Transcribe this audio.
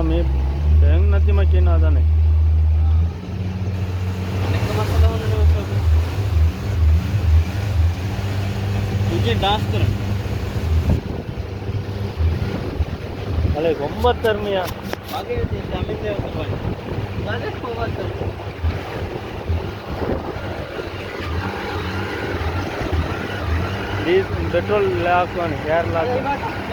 મેં બેંક નથી મચીને હતા ને तुझे डांस कर अरे गंमत तर मी आगे जामीन दे तो भाई अरे होगा तो पेट्रोल लाख 11 लाख